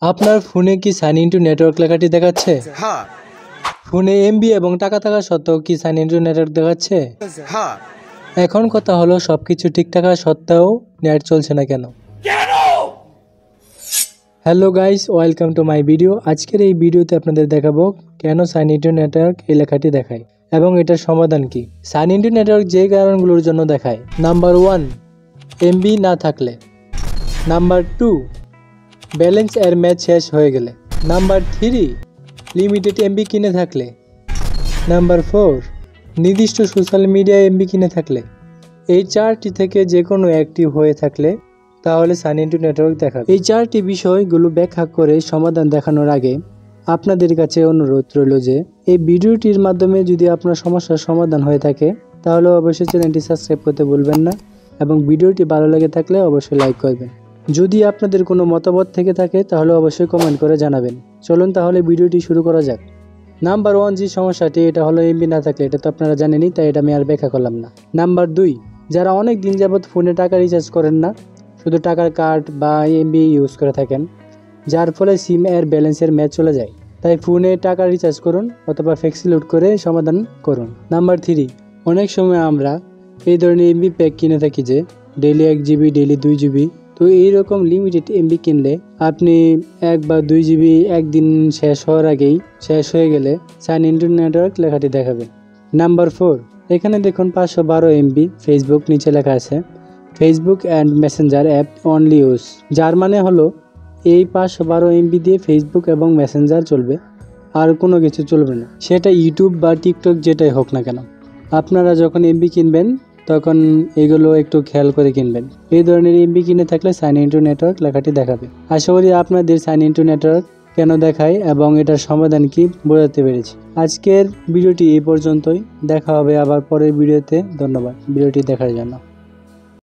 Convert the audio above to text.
আপনার ফোনে কি সাইন ইনটু নেটওয়ার্ক লেখাটি দেখাচ্ছে? হ্যাঁ। ফোনে এমবি এবং টাকা থাকা সত্ত্বেও কি সাইন ইনটু নেটওয়ার্ক দেখাচ্ছে? হ্যাঁ। এখন কথা হলো সবকিছু ঠিক থাকা সত্ত্বেও নেট চলছে না কেন? Hello guys, welcome to my video. আজকের এই ভিডিওতে আপনাদের দেখাবো কেন সাইন ইনটু নেটওয়ার্ক এই লেখাটি দেখায় এবং এটার সমাধান কি। সাইন ইনটু নেটওয়ার্ক যে কারণগুলোর জন্য দেখায়: নাম্বার 1, এমবি না থাকলে। নাম্বার 2, ব্যালেন্স এর ম্যাচ শেষ হয়ে গেলে। নাম্বার 3, লিমিটেড এমবি কিনে থাকলে। নাম্বার 4, নির্দিষ্ট সোশ্যাল মিডিয়া এমবি কিনে থাকলে। এই চারটি থেকে যে কোনো অ্যাক্টিভ হয়ে থাকলে তাহলে সাইন ইনটু নেটওয়ার্ক দেখাবে। এই চারটি বিষয়গুলো ব্যাখ্যা করে সমাধান দেখানোর আগে আপনাদের কাছে অনুরোধ রইল যে এই ভিডিওটির মাধ্যমে যদি আপনার সমস্যার সমাধান হয়ে থাকে তাহলে অবশ্যই চ্যানেলটি সাবস্ক্রাইব করতে ভুলবেন না এবং ভিডিওটি ভালো লেগে থাকলে অবশ্যই লাইক করবেন। যদি আপনাদের কোনো মতামত থেকে থাকে তাহলে অবশ্যই কমেন্ট করে জানাবেন। চলুন তাহলে ভিডিওটি শুরু করা যাক। নাম্বার 1 যে সমস্যাটি, এটা হলো এমবি না থাকলে। এটা তো আপনারা জানেনই, তাই এটা আমি আর ব্যাখ্যা করলাম না। নাম্বার 2, যারা অনেক দিন যাবৎ ফোনে টাকা রিচার্জ করেন না, শুধু টাকার কার্ড বা এমবি ইউজ করে থাকেন, যার ফলে সিম এর ব্যালেন্সের ম্যাচ চলে যায়, তাই ফোনে টাকা রিচার্জ করুন অথবা ফ্লেক্সি লোড করে সমাধান করুন। নাম্বার 3, অনেক সময় আমরা এই ধরনের এমবি প্যাক কিনে থাকি যে ডেইলি 1 জিবি, ডেইলি 2 জিবি। তো এইরকম লিমিটেড এমবি কিনলে আপনি 1 বা 2 জিবি একদিন শেষ হওয়ার আগেই শেষ হয়ে গেলে সাইন ইনটু নেটওয়ার্ক লেখাটি দেখাবে। নাম্বার 4, এখানে দেখুন 512 এমবি ফেসবুক, নিচে লেখা আছে Facebook and Messenger app only use, যার মানে হলো এই 512 এমবি দিয়ে ফেসবুক এবং মেসেঞ্জার চলবে, আর কোনো কিছু চলবে না, সেটা ইউটিউব বা টিকটক যেটাই হোক না কেন। আপনারা যখন এমবি কিনবেন তখন এগুলো একটু খেয়াল করে কিনবেন। এই ধরনের এমবি কিনে থাকলে সাইন ইনটু নেটওয়ার্ক লেখাটি দেখাবে। আশা করি আপনাদের সাইন ইনটু নেটওয়ার্ক কেন দেখায় এবং এটার সমাধান কি বোঝাতে পেরেছি। আজকের ভিডিওটি এই পর্যন্তই, দেখা হবে আবার পরের ভিডিওতে। ধন্যবাদ ভিডিওটি দেখার জন্য।